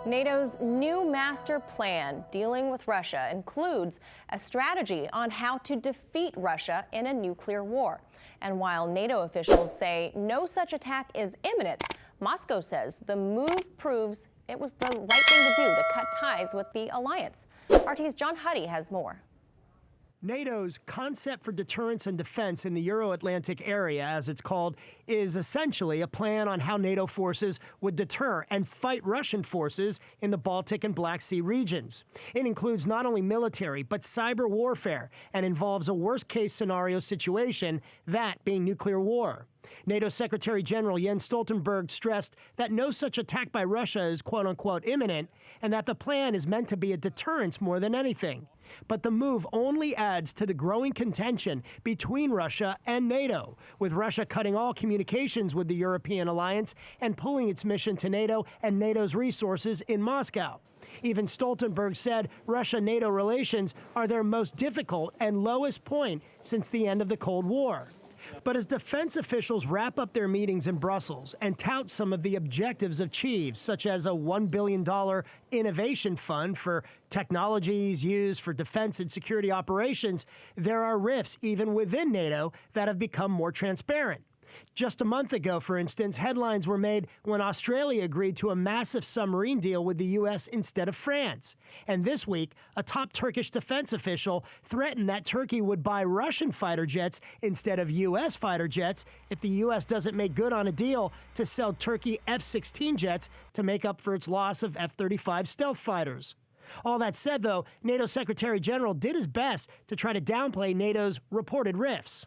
NATO's new master plan dealing with Russia includes a strategy on how to defeat Russia in a nuclear war. And while NATO officials say no such attack is imminent, Moscow says the move proves it was the right thing to do to cut ties with the alliance. RT's John Huddy has more. NATO's Concept for Deterrence and Defense in the Euro-Atlantic area, as it's called, is essentially a plan on how NATO forces would deter and fight Russian forces in the Baltic and Black Sea regions. It includes not only military, but cyber warfare, and involves a worst-case scenario situation, that being nuclear war. NATO Secretary General Jens Stoltenberg stressed that no such attack by Russia is quote-unquote imminent, and that the plan is meant to be a deterrence more than anything. But the move only adds to the growing contention between Russia and NATO, with Russia cutting all communications with the European alliance and pulling its mission to NATO and NATO's resources in Moscow. Even Stoltenberg said Russia-NATO relations are their most difficult and lowest point since the end of the Cold War. But as defense officials wrap up their meetings in Brussels and tout some of the objectives achieved, such as a $1 billion innovation fund for technologies used for defense and security operations, there are rifts even within NATO that have become more transparent. Just a month ago, for instance, headlines were made when Australia agreed to a massive submarine deal with the U.S. instead of France. And this week, a top Turkish defense official threatened that Turkey would buy Russian fighter jets instead of U.S. fighter jets if the U.S. doesn't make good on a deal to sell Turkey F-16 jets to make up for its loss of F-35 stealth fighters. All that said, though, NATO Secretary General did his best to try to downplay NATO's reported rifts.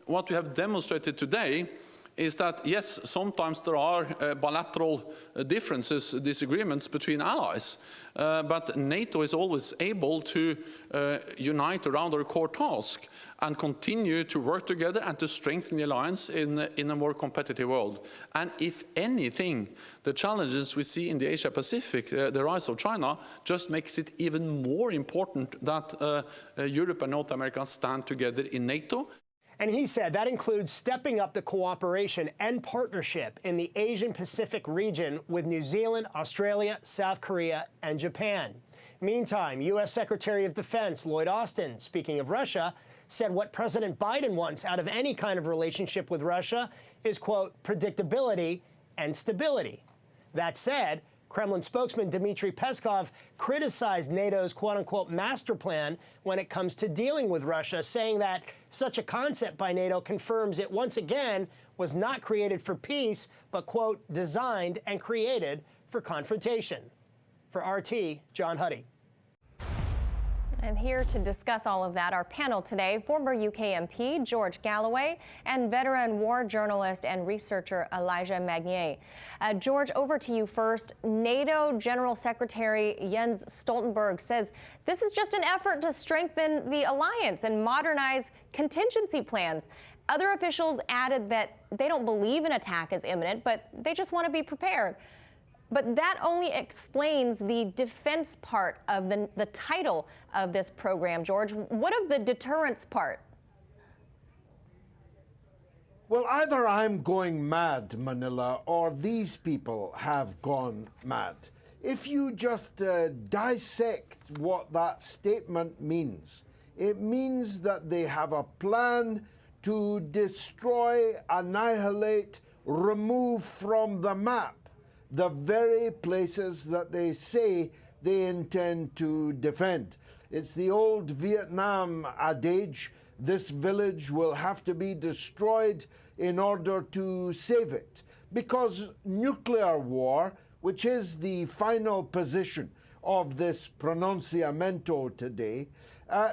What we have demonstrated today is that, yes, sometimes there are bilateral differences, disagreements between allies, but NATO is always able to unite around our core task and continue to work together and to strengthen the alliance in a more competitive world. And if anything, the challenges we see in the Asia-Pacific, the rise of China, just makes it even more important that Europe and North America stand together in NATO. And he said that includes stepping up the cooperation and partnership in the Asian-Pacific region with New Zealand, Australia, South Korea, and Japan. Meantime, U.S. Secretary of Defense Lloyd Austin, speaking of Russia, said what President Biden wants out of any kind of relationship with Russia is, quote, predictability and stability. That said, Kremlin spokesman Dmitry Peskov criticized NATO's quote-unquote master plan when it comes to dealing with Russia, saying that such a concept by NATO confirms it once again was not created for peace, but, quote, designed and created for confrontation. For RT, John Huddy. And here to discuss all of that, our panel today, former UK MP George Galloway and veteran war journalist and researcher Elijah Magnier. George, over to you first. NATO General Secretary Jens Stoltenberg says this is just an effort to strengthen the alliance and modernize contingency plans. Other officials added that they don't believe an attack is imminent, but they just want to be prepared. But that only explains the defense part of the title of this program, George. What of the deterrence part? Well, either I'm going mad, Manila, or these people have gone mad. If you just dissect what that statement means, it means that they have a plan to destroy, annihilate, remove from the map the very places that they say they intend to defend. It's the old Vietnam adage, this village will have to be destroyed in order to save it. Because nuclear war, which is the final position of this pronunciamento today,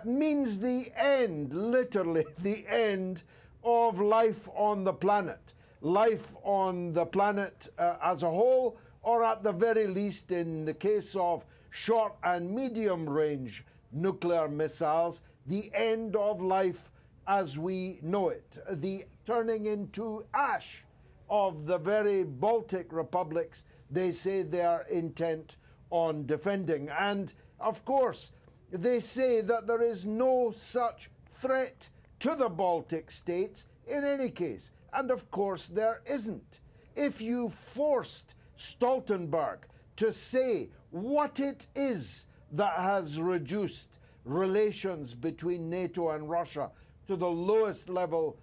means the end, literally the end of life on the planet. Life on the planet as a whole, or at the very least in the case of short and medium range nuclear missiles, the end of life as we know it, the turning into ash of the very Baltic republics they say they are intent on defending. And of course, they say that there is no such threat to the Baltic states in any case. And of course there isn't. If you forced Stoltenberg to say what it is that has reduced relations between NATO and Russia to the lowest level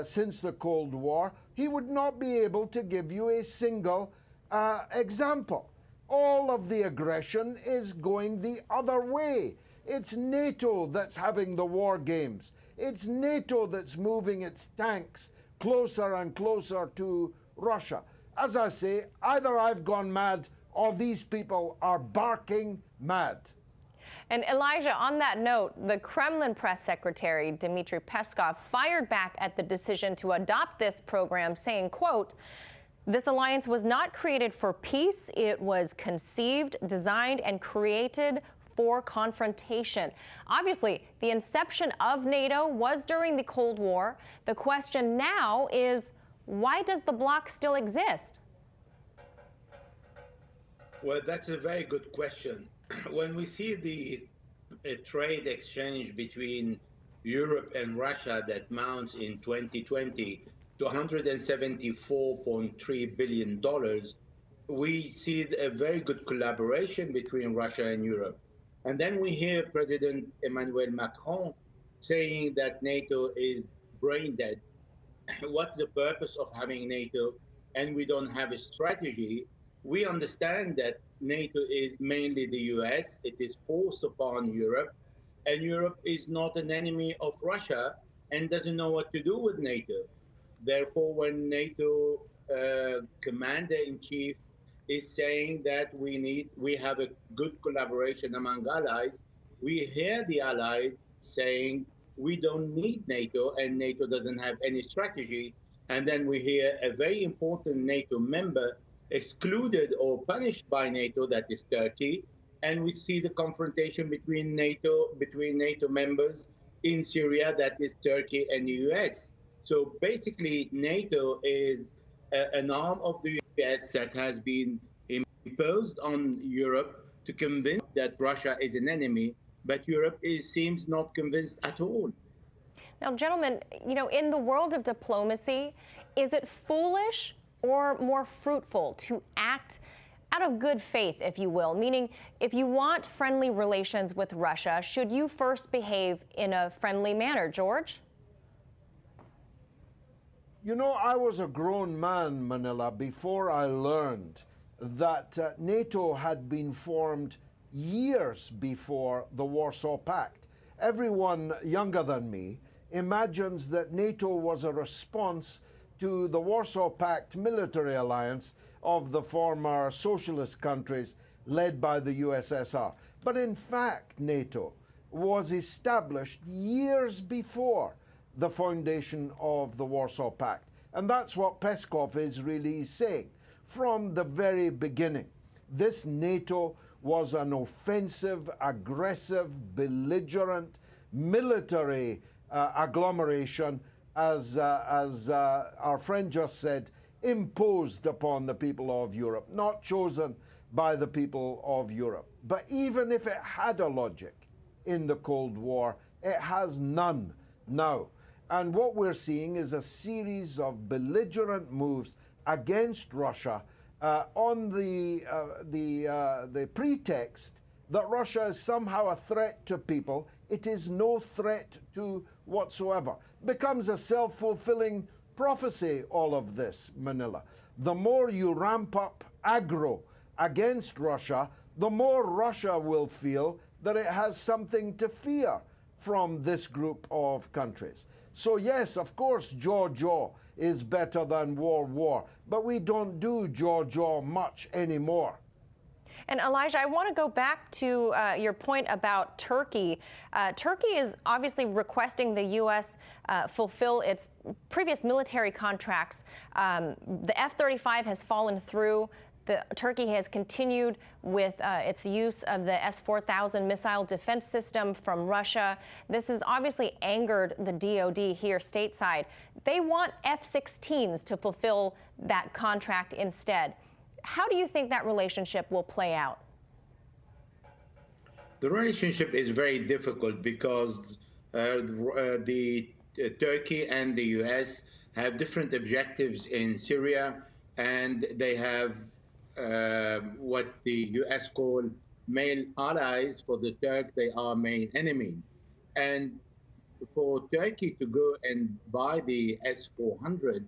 since the Cold War, he would not be able to give you a single example. All of the aggression is going the other way. It's NATO that's having the war games. It's NATO that's moving its tanks closer and closer to Russia. As I say, either I've gone mad or these people are barking mad. And Elijah, on that note, the Kremlin press secretary, Dmitry Peskov, fired back at the decision to adopt this program, saying, quote, "This alliance was not created for peace. It was conceived, designed, and created for confrontation." Obviously, the inception of NATO was during the Cold War. The question now is, why does the bloc still exist? Well, that's a very good question. When we see the trade exchange between Europe and Russia that mounts in 2020 to $174.3 billion, we see a very good collaboration between Russia and Europe. And then we hear President Emmanuel Macron saying that NATO is brain dead. What's the purpose of having NATO and we don't have a strategy? We understand that NATO is mainly the US. It is forced upon Europe, and Europe is not an enemy of Russia and doesn't know what to do with NATO. Therefore, when NATO commander-in-chief is saying that we have a good collaboration among allies, we hear the allies saying we don't need NATO and NATO doesn't have any strategy. And then we hear a very important NATO member excluded or punished by NATO, that is Turkey, and we see the confrontation between NATO members in Syria, that is Turkey and the US. So basically, NATO is an arm of the US that has been imposed on Europe to convince that Russia is an enemy, but Europe seems not convinced at all. Now, gentlemen, in the world of diplomacy, is it foolish or more fruitful to act out of good faith, if you will? Meaning, if you want friendly relations with Russia, should you first behave in a friendly manner? George? You know, I was a grown man, Manila, before I learned that NATO had been formed years before the Warsaw Pact. Everyone younger than me imagines that NATO was a response to the Warsaw Pact military alliance of the former socialist countries led by the USSR. But in fact, NATO was established years before the foundation of the Warsaw Pact. And that's what Peskov is really saying. From the very beginning, this NATO was an offensive, aggressive, belligerent military agglomeration, as our friend just said, imposed upon the people of Europe, not chosen by the people of Europe. But even if it had a logic in the Cold War, it has none now. And what we're seeing is a series of belligerent moves against Russia on the pretext that Russia is somehow a threat to people. It is no threat to whatsoever. Becomes a self-fulfilling prophecy, all of this, Manila. The more you ramp up aggro against Russia, the more Russia will feel that it has something to fear from this group of countries. So yes, of course, jaw is better than war, but we don't do jaw much anymore. And Elijah, I want to go back to your point about Turkey. Turkey is obviously requesting the U.S. Fulfill its previous military contracts. The F-35 has fallen through. Turkey has continued with its use of the S-4000 missile defense system from Russia. This has obviously angered the DoD here stateside. They want F-16s to fulfill that contract instead. How do you think that relationship will play out? The relationship is very difficult because Turkey and the US have different objectives in Syria, and they have what the US call main allies. For the Turk, they are main enemies. And for Turkey to go and buy the S-400,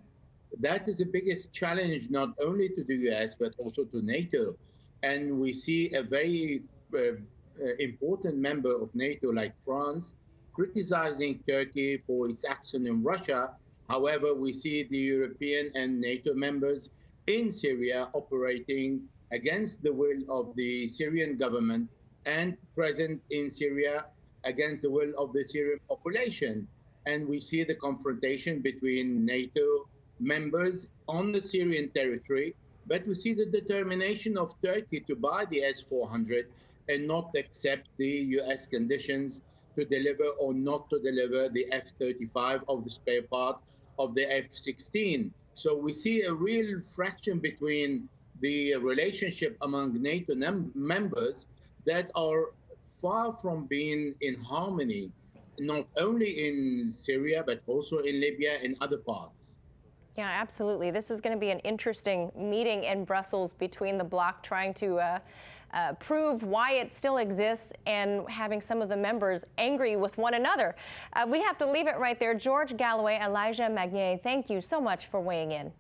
that is the biggest challenge not only to the US but also to NATO. And we see a very important member of NATO like France criticizing Turkey for its action in Russia. However, we see the European and NATO members in Syria operating against the will of the Syrian government and present in Syria against the will of the Syrian population. And we see the confrontation between NATO members on the Syrian territory, but we see the determination of Turkey to buy the S-400 and not accept the US conditions to deliver or not to deliver the F-35 of the spare part of the F-16. So we see a real fraction between the relationship among NATO members that are far from being in harmony, not only in Syria, but also in Libya and other parts. Yeah, absolutely. This is going to be an interesting meeting in Brussels between the bloc trying to prove why it still exists and having some of the members angry with one another. We have to leave it right there. George Galloway, Elijah Magnier, thank you so much for weighing in.